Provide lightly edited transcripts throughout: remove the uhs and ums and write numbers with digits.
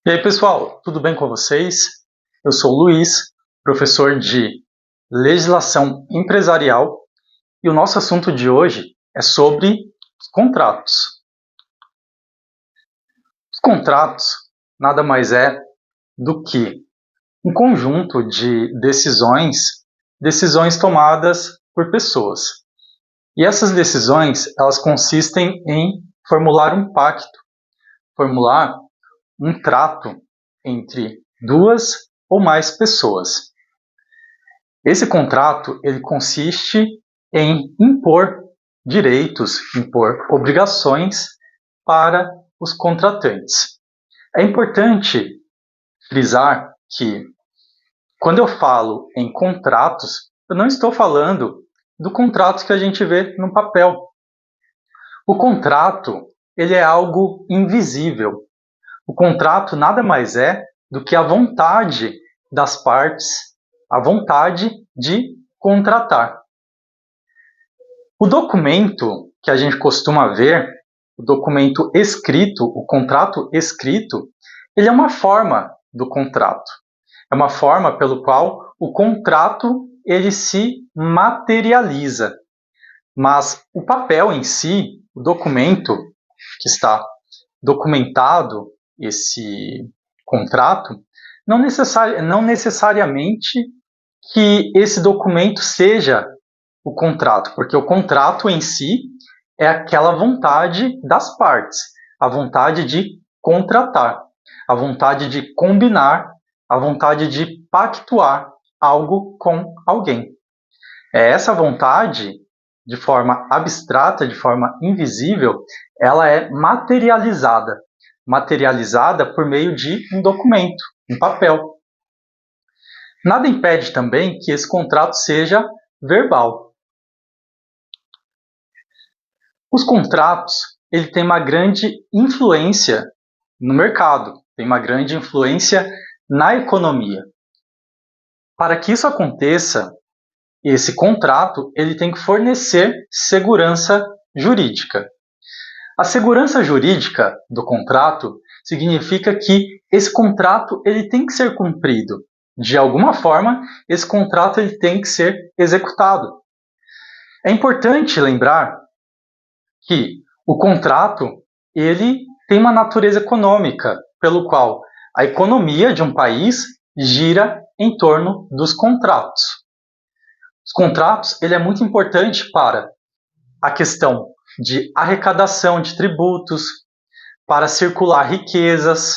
E aí, pessoal, tudo bem com vocês? Eu sou o Luiz, professor de Legislação Empresarial, e o nosso assunto de hoje é sobre os contratos. Os contratos nada mais é do que um conjunto de decisões tomadas por pessoas. E essas decisões, elas consistem em formular um pacto, formular um trato entre duas ou mais pessoas. Esse contrato ele consiste em impor direitos, impor obrigações para os contratantes. É importante frisar que, quando eu falo em contratos, eu não estou falando do contrato que a gente vê no papel. O contrato ele é algo invisível. O contrato nada mais é do que a vontade das partes, a vontade de contratar. O documento que a gente costuma ver, o documento escrito, o contrato escrito, ele é uma forma do contrato. É uma forma pelo qual o contrato ele se materializa. Mas o papel em si, o documento que está documentado, esse contrato, não necessariamente que esse documento seja o contrato, porque o contrato em si é aquela vontade das partes, a vontade de contratar, a vontade de combinar, a vontade de pactuar algo com alguém. É essa vontade, de forma abstrata, de forma invisível, ela é materializada por meio de um documento, um papel. Nada impede também que esse contrato seja verbal. Os contratos, ele tem uma grande influência no mercado, tem uma grande influência na economia. Para que isso aconteça, esse contrato ele tem que fornecer segurança jurídica. A segurança jurídica do contrato significa que esse contrato ele tem que ser cumprido. De alguma forma, esse contrato ele tem que ser executado. É importante lembrar que o contrato ele tem uma natureza econômica, pelo qual a economia de um país gira em torno dos contratos. Os contratos ele é muito importante para a questão de arrecadação de tributos, para circular riquezas,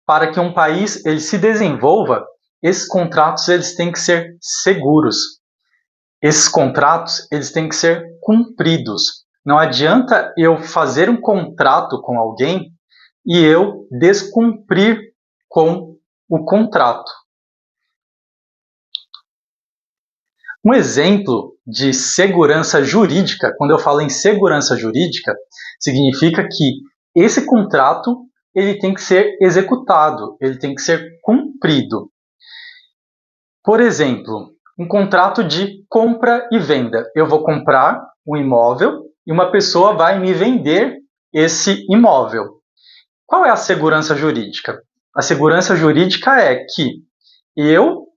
para que um país ele se desenvolva, esses contratos eles têm que ser seguros. Esses contratos eles têm que ser cumpridos. Não adianta eu fazer um contrato com alguém e eu descumprir com o contrato. Um exemplo de segurança jurídica, quando eu falo em segurança jurídica, significa que esse contrato ele tem que ser executado, ele tem que ser cumprido. Por exemplo, um contrato de compra e venda. Eu vou comprar um imóvel e uma pessoa vai me vender esse imóvel. Qual é a segurança jurídica? A segurança jurídica é que eu,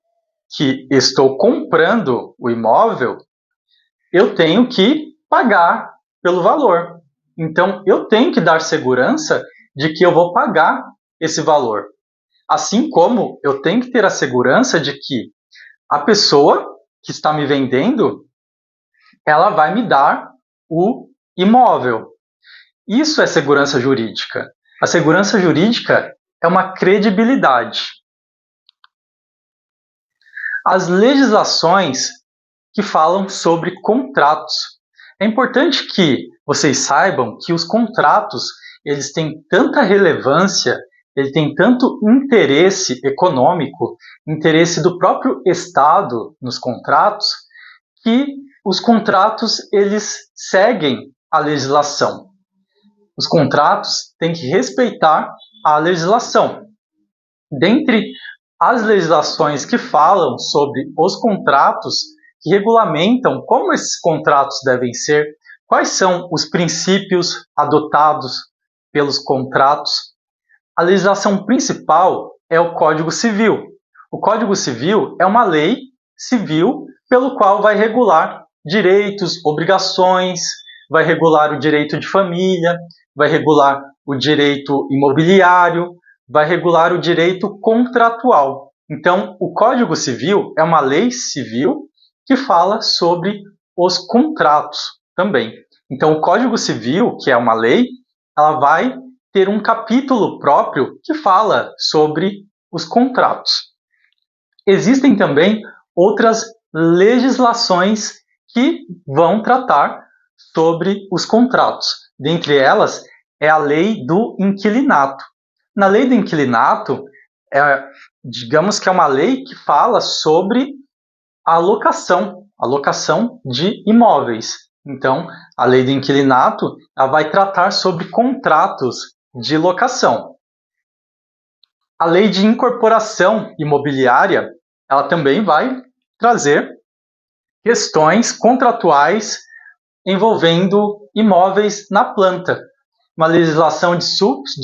que estou comprando o imóvel, eu tenho que pagar pelo valor. Então, eu tenho que dar segurança de que eu vou pagar esse valor. Assim como eu tenho que ter a segurança de que a pessoa que está me vendendo, ela vai me dar o imóvel. Isso é segurança jurídica. A segurança jurídica é uma credibilidade. As legislações que falam sobre contratos. É importante que vocês saibam que os contratos eles têm tanta relevância, ele tem tanto interesse econômico, interesse do próprio Estado nos contratos, que os contratos eles seguem a legislação. Os contratos têm que respeitar a legislação. Dentre as legislações que falam sobre os contratos, que regulamentam como esses contratos devem ser, quais são os princípios adotados pelos contratos, A legislação principal é o Código Civil. O Código Civil é uma lei civil pelo qual vai regular direitos, obrigações, vai regular o direito de família, vai regular o direito imobiliário, vai regular o direito contratual. Então, o Código Civil é uma lei civil que fala sobre os contratos também. Então, o Código Civil, que é uma lei, ela vai ter um capítulo próprio que fala sobre os contratos. Existem também outras legislações que vão tratar sobre os contratos. Dentre elas, é a lei do inquilinato. Na lei do inquilinato, digamos que é uma lei que fala sobre a locação de imóveis. Então, a lei do inquilinato ela vai tratar sobre contratos de locação. A lei de incorporação imobiliária, ela também vai trazer questões contratuais envolvendo imóveis na planta. Uma legislação de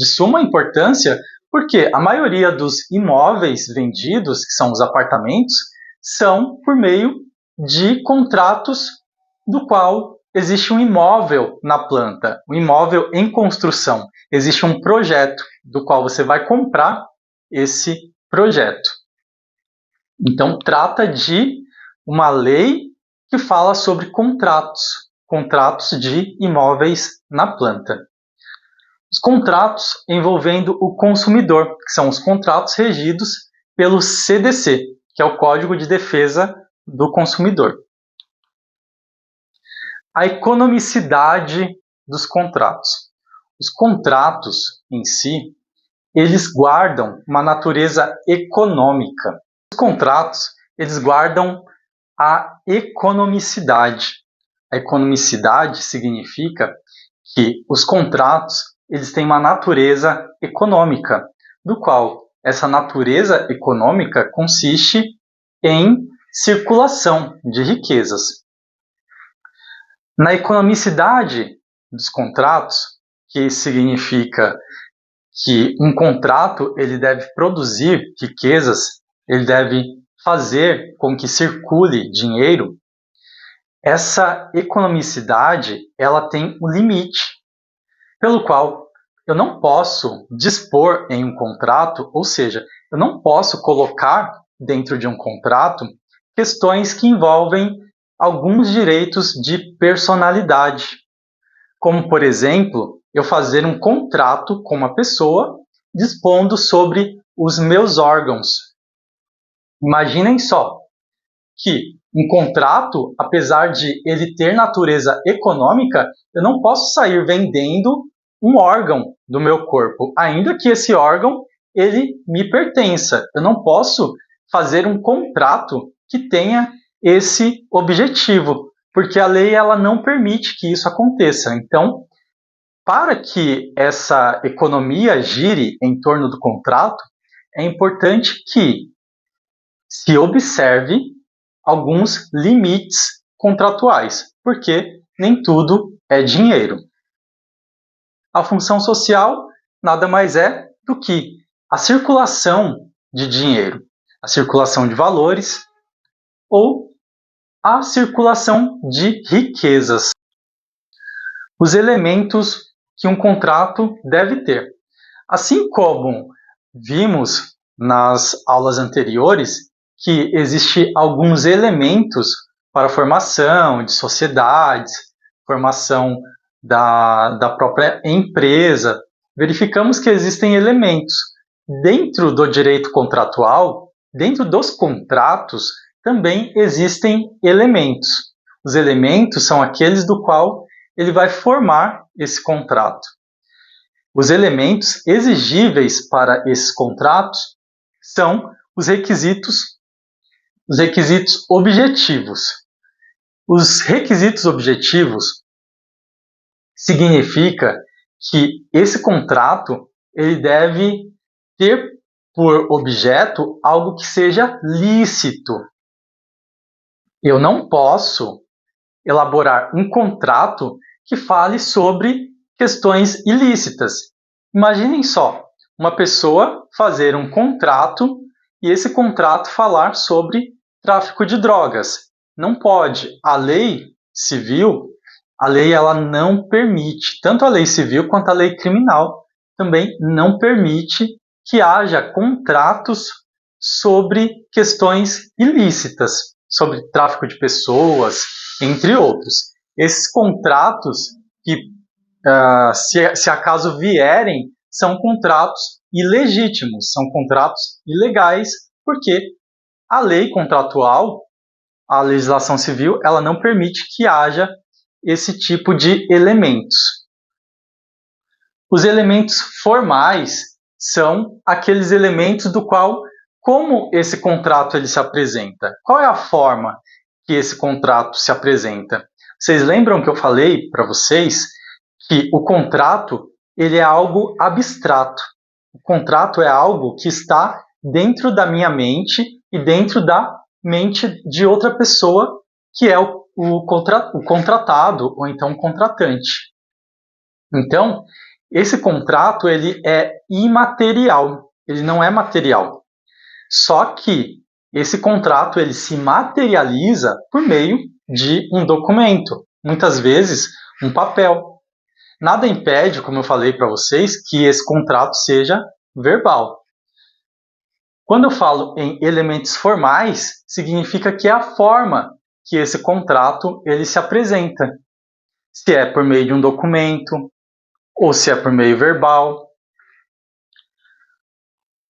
suma importância, porque a maioria dos imóveis vendidos, que são os apartamentos, são por meio de contratos do qual existe um imóvel na planta, um imóvel em construção. Existe um projeto do qual você vai comprar esse projeto. Então, trata de uma lei que fala sobre contratos de imóveis na planta. Os contratos envolvendo o consumidor, que são os contratos regidos pelo CDC, que é o Código de Defesa do Consumidor. A economicidade dos contratos. Os contratos em si, eles guardam uma natureza econômica. Os contratos, eles guardam a economicidade. A economicidade significa que os contratos, eles têm uma natureza econômica, do qual essa natureza econômica consiste em circulação de riquezas. Na economicidade dos contratos, que significa que um contrato ele deve produzir riquezas, ele deve fazer com que circule dinheiro, essa economicidade ela tem um limite, pelo qual eu não posso dispor em um contrato, ou seja, eu não posso colocar dentro de um contrato questões que envolvem alguns direitos de personalidade, como, por exemplo, eu fazer um contrato com uma pessoa dispondo sobre os meus órgãos. Imaginem só que um contrato, apesar de ele ter natureza econômica, eu não posso sair vendendo um órgão do meu corpo, ainda que esse órgão ele me pertença. Eu não posso fazer um contrato que tenha esse objetivo, porque a lei ela não permite que isso aconteça. Então, para que essa economia gire em torno do contrato, é importante que se observe alguns limites contratuais, porque nem tudo é dinheiro. A função social nada mais é do que a circulação de dinheiro, a circulação de valores ou a circulação de riquezas. Os elementos que um contrato deve ter. Assim como vimos nas aulas anteriores, que existem alguns elementos para a formação de sociedades, formação da própria empresa, verificamos que existem elementos. Dentro do direito contratual, dentro dos contratos, também existem elementos. Os elementos são aqueles do qual ele vai formar esse contrato. Os elementos exigíveis para esses contratos são os requisitos objetivos. Os requisitos objetivos significa que esse contrato ele deve ter por objeto algo que seja lícito. Eu não posso elaborar um contrato que fale sobre questões ilícitas. Imaginem só, uma pessoa fazer um contrato e esse contrato falar sobre tráfico de drogas. Não pode. A lei civil, a lei ela não permite, tanto a lei civil quanto a lei criminal também não permite que haja contratos sobre questões ilícitas, sobre tráfico de pessoas, entre outros. Esses contratos que, se acaso vierem, são contratos ilegítimos, são contratos ilegais, porque a lei contratual, a legislação civil, ela não permite que haja esse tipo de elementos. Os elementos formais são aqueles elementos do qual, como esse contrato ele se apresenta? Qual é a forma que esse contrato se apresenta? Vocês lembram que eu falei para vocês que o contrato ele é algo abstrato. O contrato é algo que está dentro da minha mente e dentro da mente de outra pessoa, que é o contratado ou então o contratante. Então, esse contrato ele é imaterial, ele não é material. Só que esse contrato ele se materializa por meio de um documento, muitas vezes um papel. Nada impede, como eu falei para vocês, que esse contrato seja verbal. Quando eu falo em elementos formais, significa que é a forma que esse contrato ele se apresenta. Se é por meio de um documento, ou se é por meio verbal.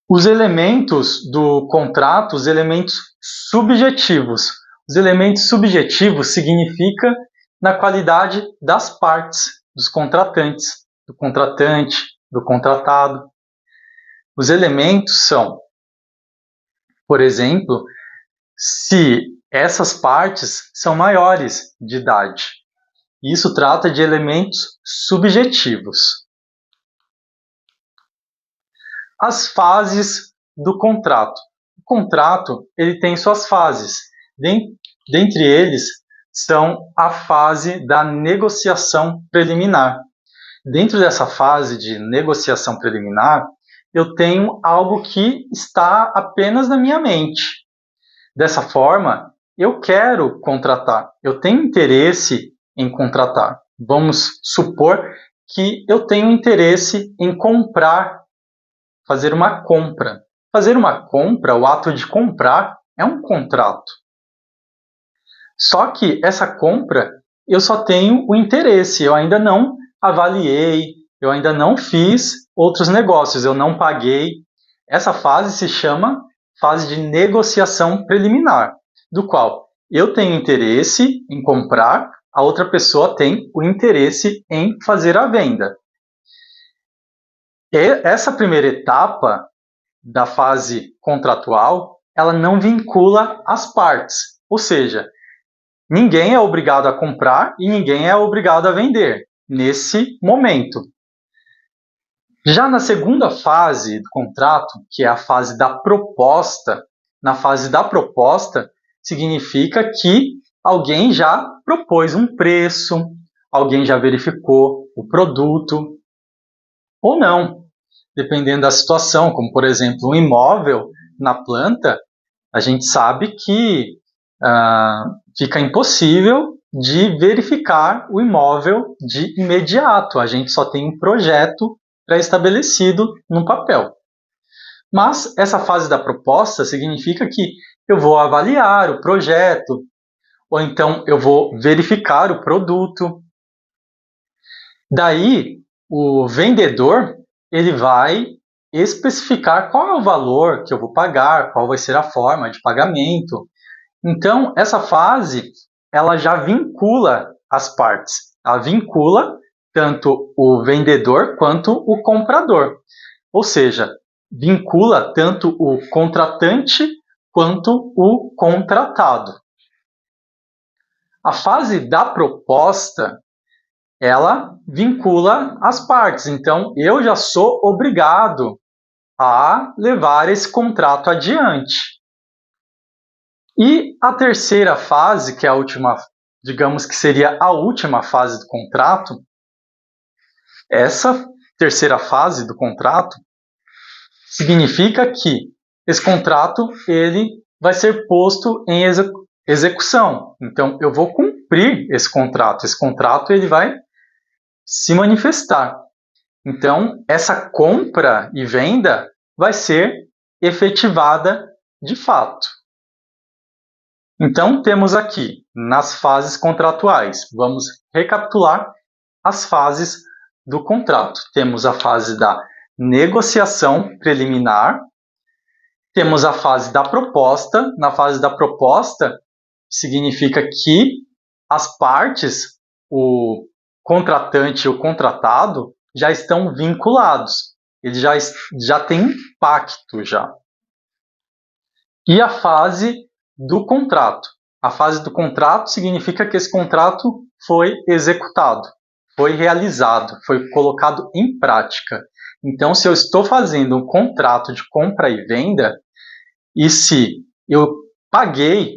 Os elementos do contrato, os elementos subjetivos. Os elementos subjetivos significa na qualidade das partes, dos contratantes, do contratante, do contratado. Os elementos são, por exemplo, se essas partes são maiores de idade. Isso trata de elementos subjetivos. As fases do contrato. O contrato ele tem suas fases. Dentre eles são a fase da negociação preliminar. Dentro dessa fase de negociação preliminar, eu tenho algo que está apenas na minha mente. Dessa forma, eu quero contratar, eu tenho interesse em contratar. Vamos supor que eu tenho interesse em comprar, fazer uma compra. Fazer uma compra, o ato de comprar, é um contrato. Só que essa compra, eu só tenho o interesse, eu ainda não avaliei, eu ainda não fiz outros negócios, eu não paguei. Essa fase se chama fase de negociação preliminar, do qual eu tenho interesse em comprar, a outra pessoa tem o interesse em fazer a venda. E essa primeira etapa da fase contratual, ela não vincula as partes, ou seja, ninguém é obrigado a comprar e ninguém é obrigado a vender nesse momento. Já na segunda fase do contrato, que é a fase da proposta, na fase da proposta significa que alguém já propôs um preço, alguém já verificou o produto ou não, dependendo da situação, como por exemplo um imóvel na planta, a gente sabe que fica impossível de verificar o imóvel de imediato, a gente só tem um projeto pré-estabelecido no papel. Mas essa fase da proposta significa que eu vou avaliar o projeto, ou então eu vou verificar o produto. Daí, o vendedor ele vai especificar qual é o valor que eu vou pagar, qual vai ser a forma de pagamento. Então, essa fase ela já vincula as partes. Ela vincula tanto o vendedor quanto o comprador. Ou seja, vincula tanto o contratante quanto o contratado. A fase da proposta, ela vincula as partes. Então, eu já sou obrigado a levar esse contrato adiante. E a terceira fase, que é a última, digamos que seria a última fase do contrato, essa terceira fase do contrato, significa que esse contrato ele vai ser posto em execução. Então, eu vou cumprir esse contrato ele vai se manifestar. Então, essa compra e venda vai ser efetivada de fato. Então, temos aqui, nas fases contratuais, vamos recapitular as fases do contrato. Temos a fase da negociação preliminar, temos a fase da proposta. Na fase da proposta, significa que as partes, o contratante e o contratado, já estão vinculados. Eles já têm um pacto já. E a fase do contrato. A fase do contrato significa que esse contrato foi executado, foi realizado, foi colocado em prática. Então, se eu estou fazendo um contrato de compra e venda, e se eu paguei,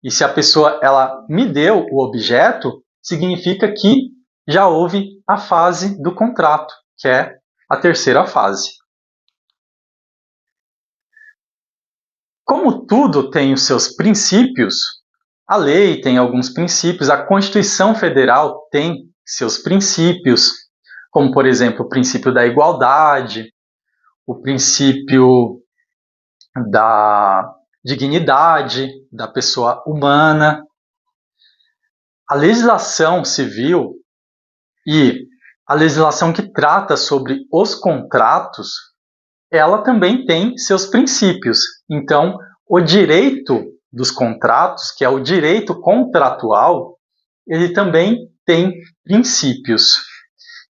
e se a pessoa ela me deu o objeto, significa que já houve a fase do contrato, que é a terceira fase. Como tudo tem os seus princípios, a lei tem alguns princípios, a Constituição Federal tem seus princípios, como, por exemplo, o princípio da igualdade, o princípio da dignidade da pessoa humana. A legislação civil e a legislação que trata sobre os contratos, ela também tem seus princípios. Então, o direito dos contratos, que é o direito contratual, ele também tem princípios.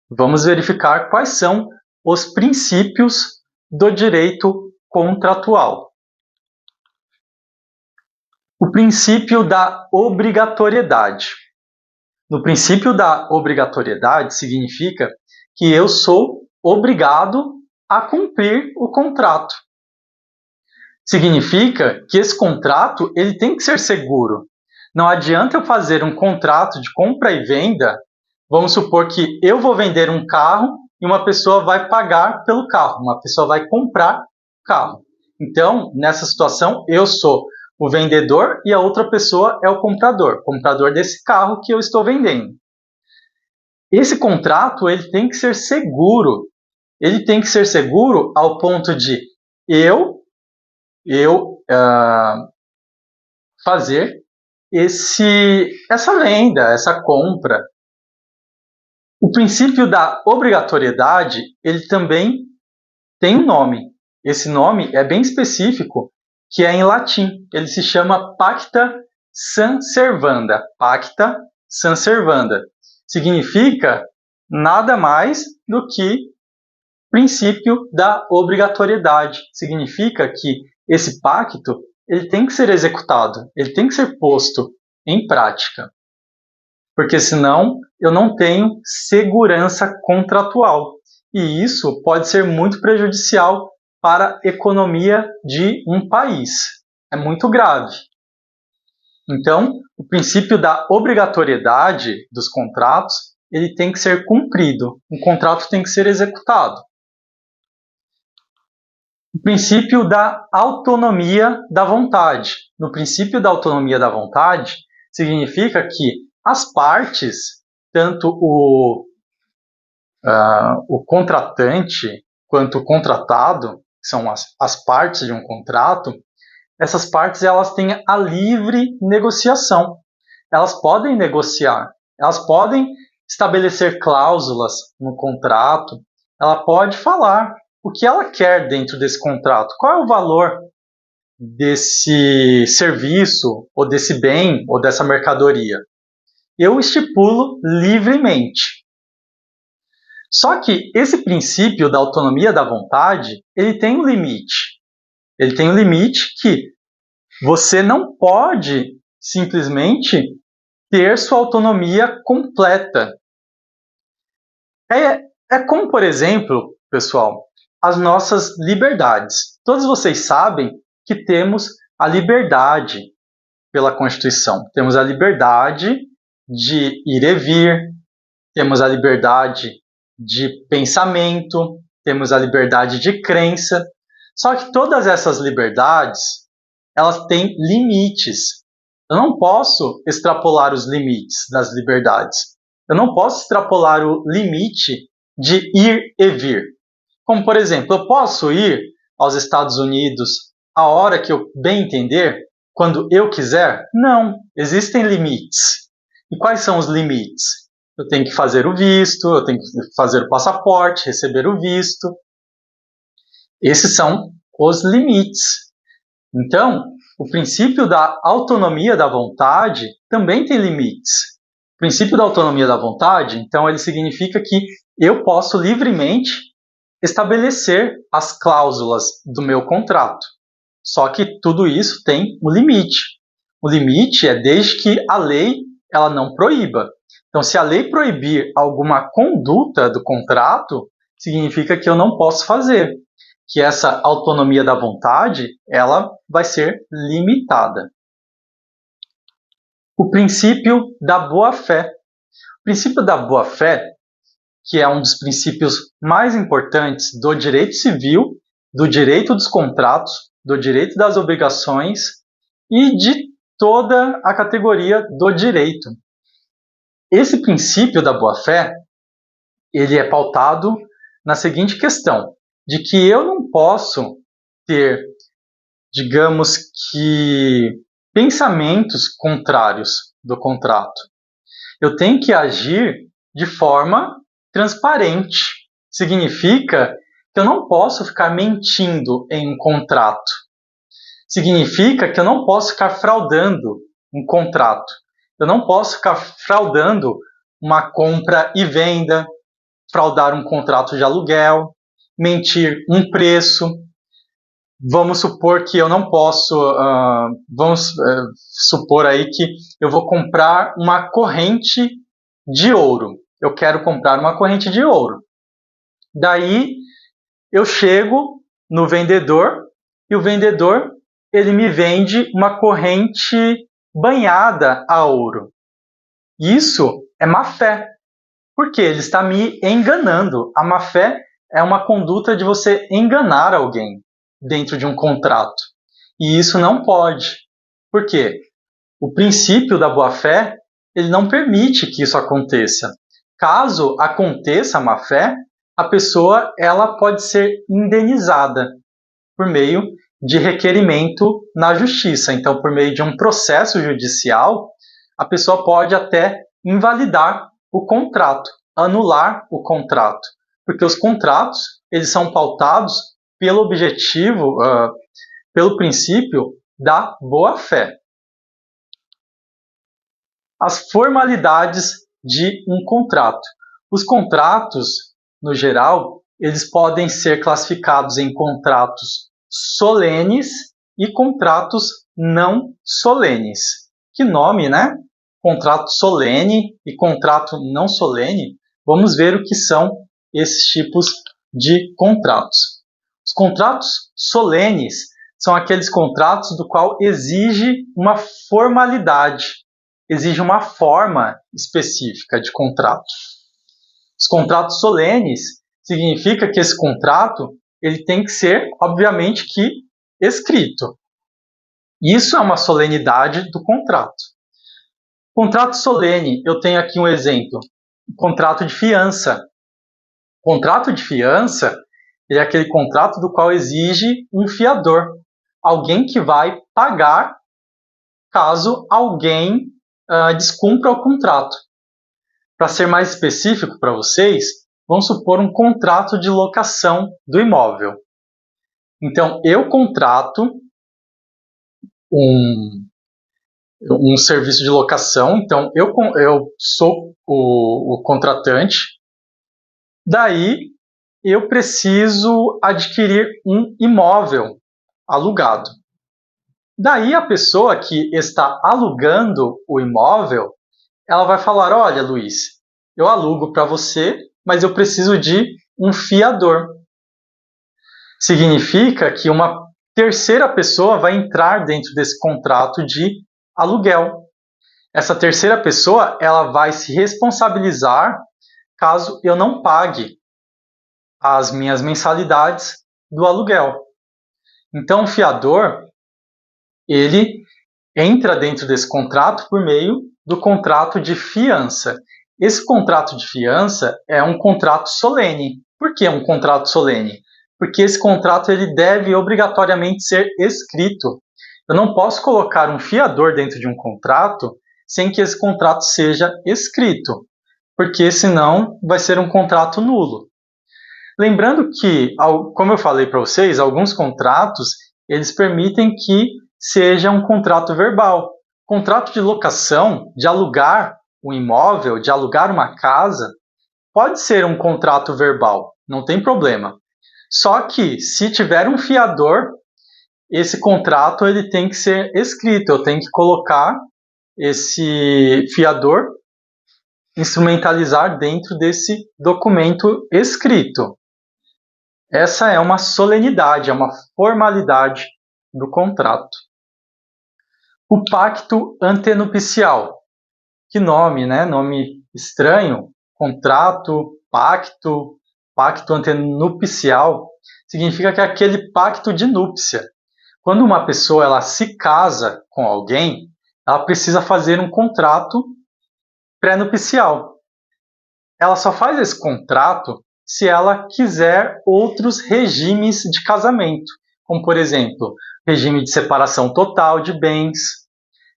Vamos verificar quais são os princípios do direito contratual. O princípio da obrigatoriedade. No princípio da obrigatoriedade significa que eu sou obrigado a cumprir o contrato. Significa que esse contrato ele tem que ser seguro. Não adianta eu fazer um contrato de compra e venda. Vamos supor que eu vou vender um carro e uma pessoa vai pagar pelo carro, uma pessoa vai comprar o carro. Então, nessa situação, eu sou o vendedor e a outra pessoa é o comprador desse carro que eu estou vendendo. Esse contrato ele tem que ser seguro. Ele tem que ser seguro ao ponto de eu fazer essa venda, essa compra. O princípio da obrigatoriedade, ele também tem um nome. Esse nome é bem específico, que é em latim. Ele se chama pacta sunt servanda. Pacta sunt servanda. Significa nada mais do que princípio da obrigatoriedade. Significa que esse pacto ele tem que ser executado, ele tem que ser posto em prática. Porque senão eu não tenho segurança contratual. E isso pode ser muito prejudicial para a economia de um país. É muito grave. Então, o princípio da obrigatoriedade dos contratos, ele tem que ser cumprido. Um contrato tem que ser executado. O princípio da autonomia da vontade. No princípio da autonomia da vontade, significa que as partes, tanto o contratante quanto o contratado, que são as partes de um contrato, essas partes elas têm a livre negociação. Elas podem negociar, elas podem estabelecer cláusulas no contrato, ela pode falar o que ela quer dentro desse contrato, qual é o valor desse serviço, ou desse bem, ou dessa mercadoria. Eu estipulo livremente. Só que esse princípio da autonomia da vontade, ele tem um limite. Ele tem um limite que você não pode simplesmente ter sua autonomia completa. É como, por exemplo, pessoal, as nossas liberdades. Todos vocês sabem que temos a liberdade pela Constituição. Temos a liberdade de ir e vir, temos a liberdade de pensamento, temos a liberdade de crença. Só que todas essas liberdades, elas têm limites. Eu não posso extrapolar os limites das liberdades. Eu não posso extrapolar o limite de ir e vir. Como, por exemplo, eu posso ir aos Estados Unidos a hora que eu bem entender, quando eu quiser? Não, existem limites. E quais são os limites? Eu tenho que fazer o visto, eu tenho que fazer o passaporte, receber o visto. Esses são os limites. Então, o princípio da autonomia da vontade também tem limites. O princípio da autonomia da vontade, então, ele significa que eu posso livremente estabelecer as cláusulas do meu contrato. Só que tudo isso tem um limite. O limite é desde que a lei ela não proíba. Então, se a lei proibir alguma conduta do contrato, significa que eu não posso fazer, que essa autonomia da vontade ela vai ser limitada. O princípio da boa-fé. O princípio da boa-fé, que é um dos princípios mais importantes do direito civil, do direito dos contratos, do direito das obrigações e de toda a categoria do direito. Esse princípio da boa-fé, ele é pautado na seguinte questão, de que eu não posso ter, digamos que, pensamentos contrários do contrato. Eu tenho que agir de forma transparente. Significa que eu não posso ficar mentindo em um contrato. Significa que eu não posso ficar fraudando um contrato. Eu não posso ficar fraudando uma compra e venda, fraudar um contrato de aluguel, mentir um preço. Vamos supor que eu não posso, vamos supor aí que eu vou comprar uma corrente de ouro. Eu quero comprar uma corrente de ouro. Daí eu chego no vendedor e o vendedor ele me vende uma corrente banhada a ouro. Isso é má-fé, porque ele está me enganando. A má-fé é uma conduta de você enganar alguém dentro de um contrato. E isso não pode. Por quê? O princípio da boa-fé ele não permite que isso aconteça. Caso aconteça a má-fé, a pessoa ela pode ser indenizada por meio de requerimento na justiça. Então, por meio de um processo judicial, a pessoa pode até invalidar o contrato, anular o contrato, porque os contratos eles são pautados pelo objetivo, pelo princípio da boa-fé. As formalidades de um contrato. Os contratos, no geral, eles podem ser classificados em contratos solenes e contratos não solenes. Que nome, né? Contrato solene e contrato não solene. Vamos ver o que são esses tipos de contratos. Os contratos solenes são aqueles contratos do qual exige uma formalidade, exige uma forma específica de contrato. Os contratos solenes significa que esse contrato ele tem que ser, obviamente, que escrito. Isso é uma solenidade do contrato. Contrato solene, eu tenho aqui um exemplo. Contrato de fiança. Contrato de fiança é aquele contrato do qual exige um fiador. Alguém que vai pagar caso alguém descumpra o contrato. Para ser mais específico para vocês, vamos supor um contrato de locação do imóvel. Então, eu contrato um serviço de locação, então eu sou o contratante, daí eu preciso adquirir um imóvel alugado. Daí a pessoa que está alugando o imóvel, ela vai falar, olha, Luiz, eu alugo para você, mas eu preciso de um fiador. Significa que uma terceira pessoa vai entrar dentro desse contrato de aluguel. Essa terceira pessoa ela vai se responsabilizar caso eu não pague as minhas mensalidades do aluguel. Então, o fiador, ele entra dentro desse contrato por meio do contrato de fiança. Esse contrato de fiança é um contrato solene. Por que um contrato solene? Porque esse contrato ele deve obrigatoriamente ser escrito. Eu não posso colocar um fiador dentro de um contrato sem que esse contrato seja escrito, porque senão vai ser um contrato nulo. Lembrando que, como eu falei para vocês, alguns contratos eles permitem que seja um contrato verbal. Contrato de locação, de alugar um imóvel, de alugar uma casa, pode ser um contrato verbal, não tem problema. Só que, se tiver um fiador, esse contrato ele tem que ser escrito, eu tenho que colocar esse fiador, instrumentalizar dentro desse documento escrito. Essa é uma solenidade, é uma formalidade do contrato. O pacto antenupcial. Que nome, né? Nome estranho. Contrato, pacto antenupcial. Significa que é aquele pacto de núpcia. Quando uma pessoa ela se casa com alguém, ela precisa fazer um contrato pré-nupcial. Ela só faz esse contrato se ela quiser outros regimes de casamento, como, por exemplo, regime de separação total de bens.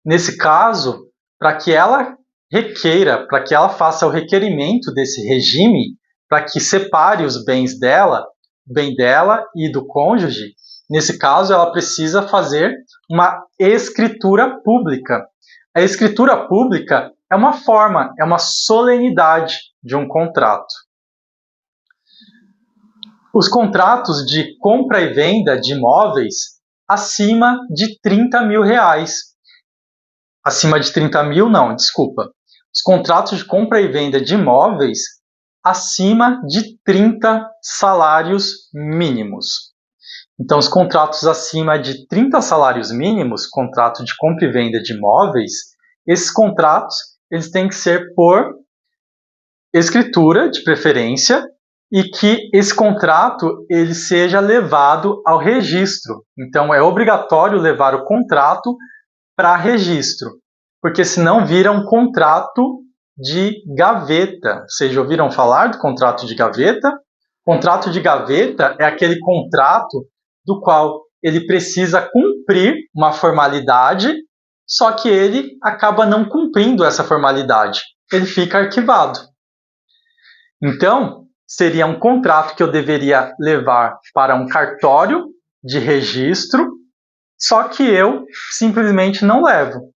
Nesse caso, para que ela requeira, para que ela faça o requerimento desse regime, para que separe os bens dela, bem dela e do cônjuge, nesse caso ela precisa fazer uma escritura pública. A escritura pública é uma forma, é uma solenidade de um contrato. Os contratos de compra e venda de imóveis acima de 30 mil reais. Acima de 30 mil, não, desculpa. Os contratos de compra e venda de imóveis acima de 30 salários mínimos. Então, os contratos acima de 30 salários mínimos, contrato de compra e venda de imóveis, esses contratos eles têm que ser por escritura, de preferência, e que esse contrato ele seja levado ao registro. Então, é obrigatório levar o contrato para registro, porque senão vira um contrato de gaveta. Vocês já ouviram falar do contrato de gaveta? Contrato de gaveta é aquele contrato do qual ele precisa cumprir uma formalidade, só que ele acaba não cumprindo essa formalidade. Ele fica arquivado. Então, seria um contrato que eu deveria levar para um cartório de registro, só que eu simplesmente não levo.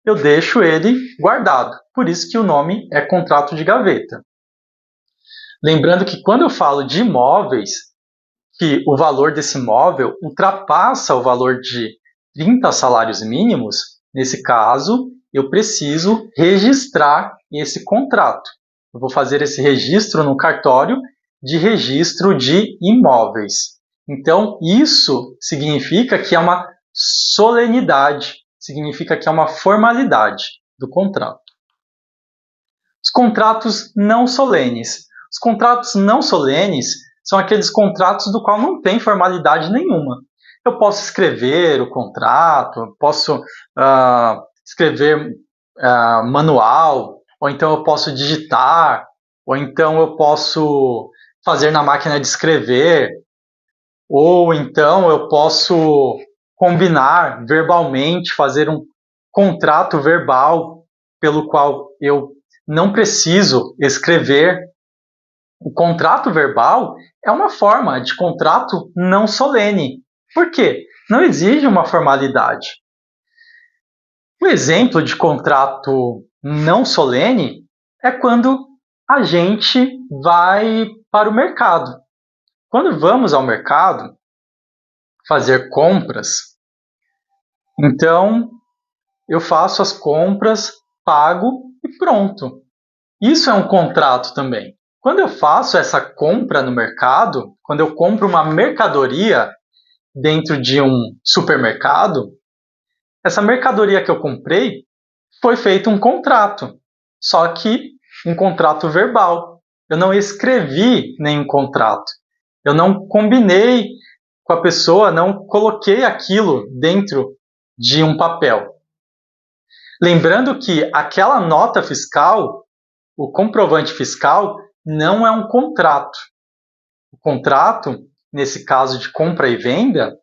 Eu deixo ele guardado. Por isso que o nome é contrato de gaveta. Lembrando que quando eu falo de imóveis, que o valor desse imóvel ultrapassa o valor de 30 salários mínimos, nesse caso, eu preciso registrar esse contrato. Eu vou fazer esse registro no cartório de registro de imóveis. Então, isso significa que é uma solenidade, significa que é uma formalidade do contrato. Os contratos não solenes. Os contratos não solenes são aqueles contratos do qual não tem formalidade nenhuma. Eu posso escrever o contrato, posso escrever manual, ou então eu posso digitar, ou então eu posso fazer na máquina de escrever, ou então eu posso combinar verbalmente, fazer um contrato verbal pelo qual eu não preciso escrever. O contrato verbal é uma forma de contrato não solene. Por quê? Não exige uma formalidade. O exemplo de contrato não solene é quando a gente vai para o mercado. Quando vamos ao mercado fazer compras, então eu faço as compras, pago e pronto. Isso é um contrato também. Quando eu faço essa compra no mercado, quando eu compro uma mercadoria dentro de um supermercado, essa mercadoria que eu comprei foi feito um contrato, só que um contrato verbal. Eu não escrevi nenhum contrato. Eu não combinei com a pessoa, não coloquei aquilo dentro de um papel. Lembrando que aquela nota fiscal, o comprovante fiscal, não é um contrato. O contrato, nesse caso de compra e venda,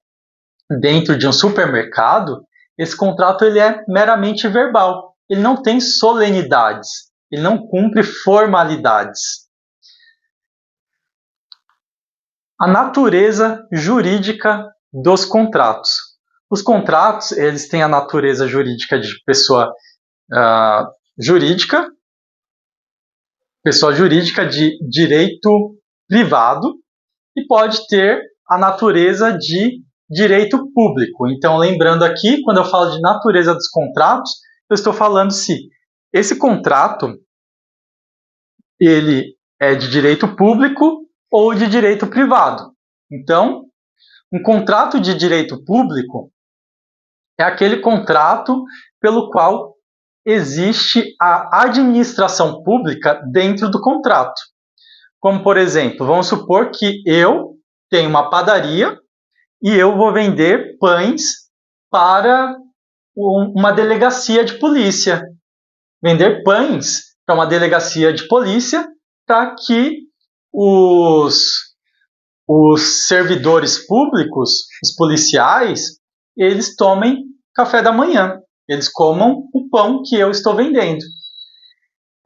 dentro de um supermercado, esse contrato ele é meramente verbal. Ele não tem solenidades, ele não cumpre formalidades. A natureza jurídica dos contratos. Os contratos, eles têm a natureza jurídica de pessoa jurídica de direito privado e pode ter a natureza de direito público. Então, lembrando aqui, quando eu falo de natureza dos contratos, eu estou falando se esse contrato ele é de direito público ou de direito privado. Então, um contrato de direito público é aquele contrato pelo qual existe a administração pública dentro do contrato. Como, por exemplo, vamos supor que eu tenho uma padaria e eu vou vender pães para uma delegacia de polícia. Vender pães para uma delegacia de polícia para que os servidores públicos, os policiais, eles tomem café da manhã. Eles comam o pão que eu estou vendendo.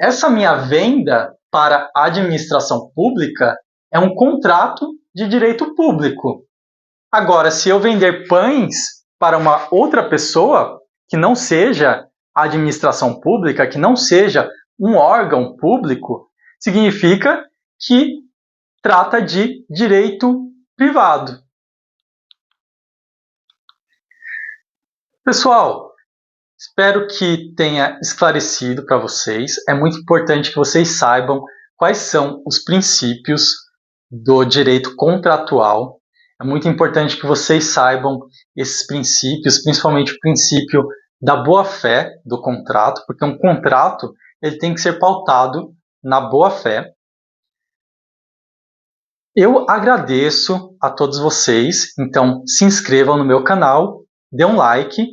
Essa minha venda para a administração pública é um contrato de direito público. Agora, se eu vender pães para uma outra pessoa que não seja a administração pública, que não seja um órgão público, significa que trata de direito privado. Pessoal, espero que tenha esclarecido para vocês. É muito importante que vocês saibam quais são os princípios do direito contratual. É muito importante que vocês saibam esses princípios, principalmente o princípio da boa-fé do contrato, porque um contrato ele tem que ser pautado na boa-fé. Eu agradeço a todos vocês, então se inscrevam no meu canal, dê um like.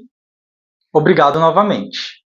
Obrigado novamente.